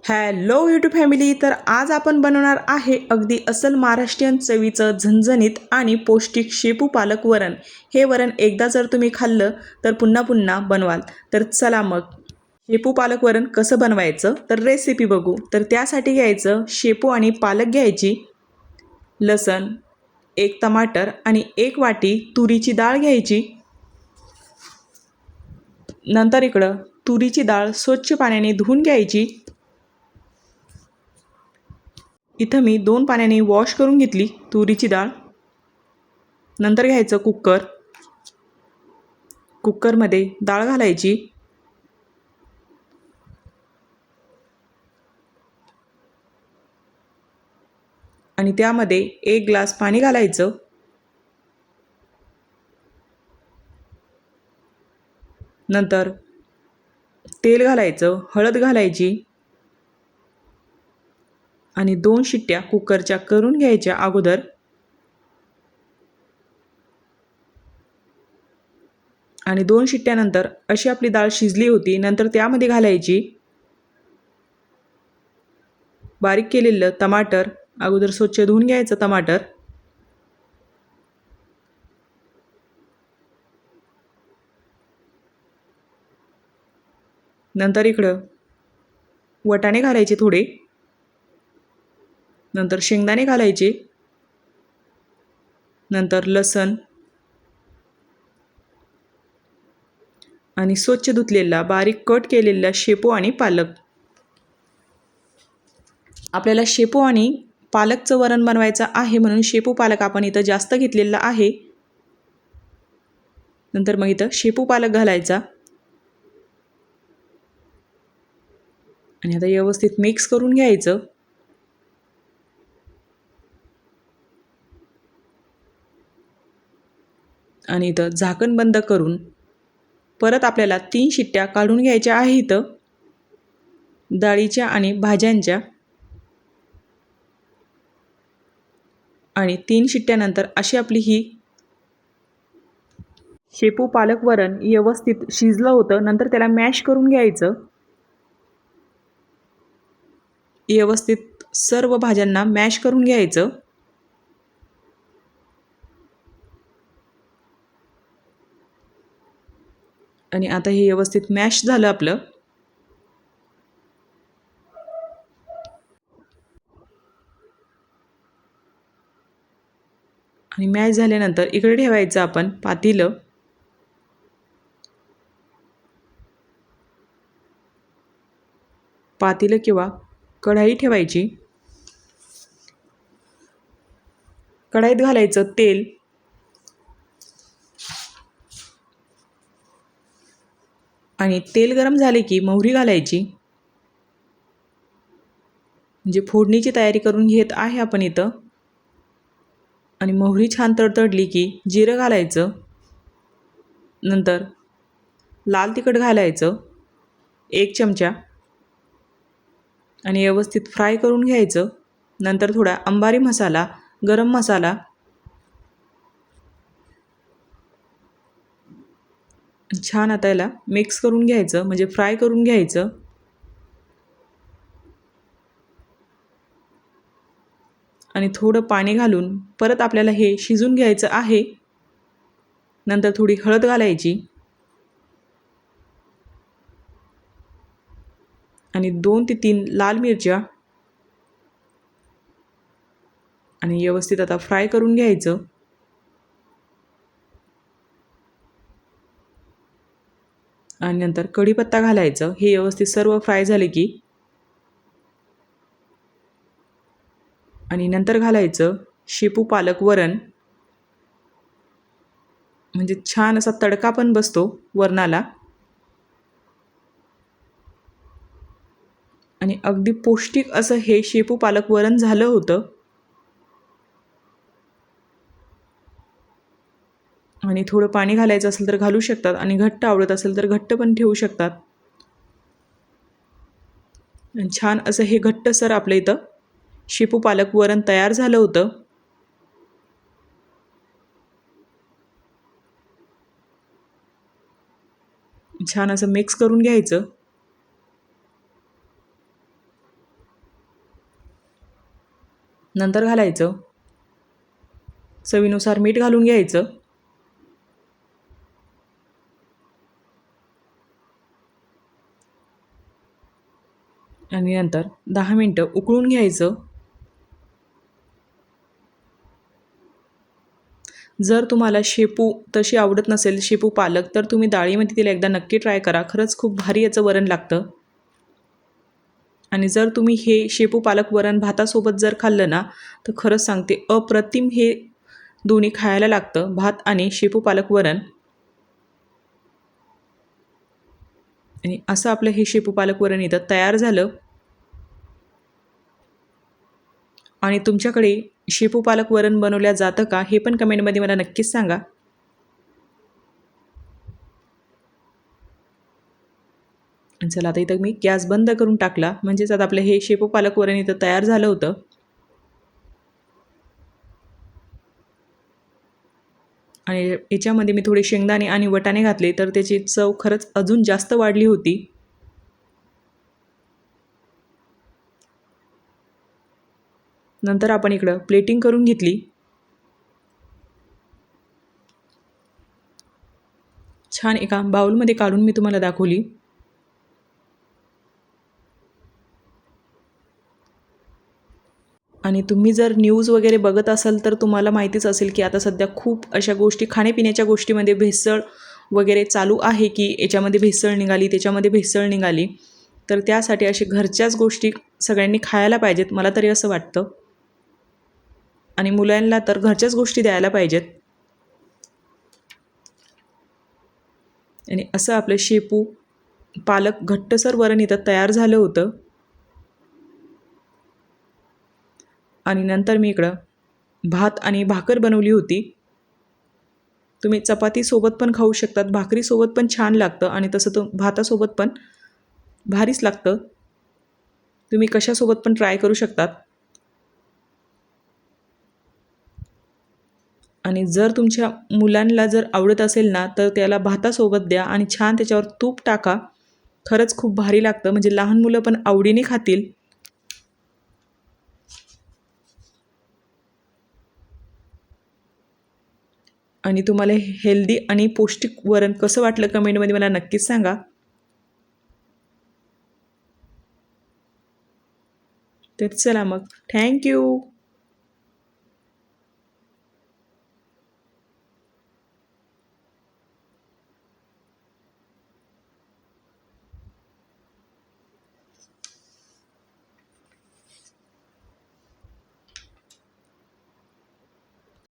Hello YouTube family. तर आज आपण बनवणार आहे अगदी अस्सल महाराष्ट्रीयन चवीचं झणझणीत आणि पौष्टिक शेपू पालक वरण. हे वरण एकदा जर तुम्ही खाल्लं तर पुन्हा पुन्हा बनवाल. तर चला मग शेपू पालक वरण कसं बनवायचं तर रेसिपी बघू. तर त्यासाठी घ्यायचं शेपू आणि पालक घ्यायची, लसण, एक टमाटर आणि एक वाटी तुरीची डाळ घ्यायची. नंतर इकडं तुरीची डाळ स्वच्छ पाण्याने धुवून घ्यायची. इथं मी 2 पाण्याने वॉश करून घेतली तुरीची डाळ. नंतर घ्यायचं कुकर. कुकरमध्ये डाळ घालायची आणि त्यामध्ये 1 ग्लास पाणी घालायचं. नंतर तेल घालायचं, हळद घालायची आणि 2 शिट्ट्या कुकरच्या करून घ्यायच्या अगोदर. आणि 2 शिट्ट्यानंतर अशी आपली डाळ शिजली होती. नंतर त्यामध्ये घालायची बारीक केलेलं टमाटर. अगोदर स्वच्छ धुवून घ्यायचं टमाटर. नंतर इकडं वटाणे घालायचे थोडे. नंतर शेंगदाणे घालायचे. नंतर लसण आणि स्वच्छ धुतलेला बारीक कट केलेला शेपू आणि पालक. आपल्याला शेपू आणि पालकचं वरण बनवायचं आहे म्हणून शेपू पालक आपण इथं जास्त घेतलेला आहे. नंतर मग इथं शेपू पालक घालायचा आणि आता व्यवस्थित मिक्स करून घ्यायचं. आणि इथं झाकण बंद करून परत आपल्याला 3 शिट्ट्या काढून घ्यायच्या आहेत डाळीच्या आणि भाज्यांच्या. आणि 3 शिट्ट्यानंतर अशी आपली ही शेपू पालक वरण व्यवस्थित शिजलं होतं. नंतर त्याला मॅश करून घ्यायचं. व्यवस्थित सर्व भाज्यांना मॅश करून घ्यायचं. आणि आता हे व्यवस्थित मॅश झालं आपलं. आणि मॅश झाल्यानंतर इकडे ठेवायचं आपण पातेलं. पातेलं किंवा कढाई ठेवायची. कढाईत घालायचं तेल. आणि तेल गरम झाले की मोहरी घालायची. म्हणजे फोडणीची तयारी करून घेत आहे आपण इथं. आणि मोहरी छान तडतडली की जिरं घालायचं. नंतर लाल तिखट घालायचं 1 चमचा आणि व्यवस्थित फ्राय करून घ्यायचं. नंतर थोडा अंबारी मसाला, गरम मसाला, छान आता याला मिक्स करून घ्यायचं म्हणजे फ्राय करून घ्यायचं. आणि थोडं पाणी घालून परत आपल्याला हे शिजून घ्यायचं आहे. नंतर थोडी हळद घालायची आणि 2 ते 3 लाल मिरच्या आणि व्यवस्थित आता फ्राय करून घ्यायचं. आणि नंतर कढीपत्ता घालायचं. हे व्यवस्थित सर्व फ्राय झाले की आणि नंतर घालायचं शेपू पालक वरण. म्हणजे छान असा तडका पण बसतो वरणाला आणि अगदी पौष्टिक असं हे शेपू पालक वरण झालं होतं. आणि थोडं पाणी घालायचं असेल तर घालू शकतात आणि घट्ट आवडत असेल तर घट्ट पण ठेवू शकतात. आणि छान असं हे घट्टसर आपलं इथं शेपू पालक वरण तयार झालं होतं. छान असं मिक्स करून घ्यायचं. नंतर घालायचं चवीनुसार मीठ घालून घ्यायचं. आणि नंतर 10 मिनटं उकळून घ्यायचं. जर तुम्हाला शेपू तशी आवडत नसेल, शेपू पालक, तर तुम्ही डाळीमध्ये तिला एकदा नक्की ट्राय करा. खरंच खूप भारी याचं वरण लागतं. आणि जर तुम्ही हे शेपू पालक वरण भातासोबत जर खाल्लं ना, तर खरंच सांगते अप्रतिम हे दोन्ही खायला लागतं, भात आणि शेपू पालक वरण. आणि असं आपलं हे शेपू पालक वरण इथं तयार झालं. आणि तुमच्याकडे शेपू पालक वरण बनवल्या जातं का, हे पण कमेंटमध्ये मला नक्कीच सांगा. चला आता इथं मी गॅस बंद करून टाकला, म्हणजेच आता आपलं हे शेपू पालक वरण इथं तयार झालं होतं. आणि याच्यामध्ये मी थोडे शेंगदाणे आणि वटाणे घातले, तर त्याची चव खरंच अजून जास्त वाढली होती. नंतर आपण इकडं प्लेटिंग करून घेतली. छान एका बाउलमध्ये काढून मी तुम्हाला दाखवली. आणि तुम्ही जर न्यूज वगैरे बघत असाल तर तुम्हाला माहितीच असेल की आता सध्या खूप अशा गोष्टी खाण्यापिण्याच्या गोष्टीमध्ये भेसळ वगैरे चालू आहे, की याच्यामध्ये भेसळ निघाली, त्याच्यामध्ये भेसळ निघाली. तर त्यासाठी असे घरच्याच गोष्टी सगळ्यांनी खायला पाहिजेत, मला तरी असं वाटतं. आणि मुलांना तर घरच्याच गोष्टी द्यायला पाहिजेत. आणि असं आपलं शेपू पालक घट्टसर वरण इथं तयार झालं होतं. आणि नंतर मी इकडं भात आणि भाकर बनवली होती. तुम्ही चपातीसोबत पण खाऊ शकतात, भाकरीसोबत पण छान लागतं आणि तसं तो भातासोबत पण भारीच लागतं. तुम्ही कशासोबत पण ट्राय करू शकतात. आणि जर तुमच्या मुलांना जर आवडत असेल ना, तर त्याला भातासोबत द्या आणि छान त्याच्यावर तूप टाका. खरंच खूप भारी लागतं, म्हणजे लहान मुलं पण आवडीने खातील. आणि तुम्हाला हेल्दी आणि पौष्टिक वरण कसं वाटलं कमेंटमध्ये मला नक्कीच सांगा. तर चला मग, थँक्यू.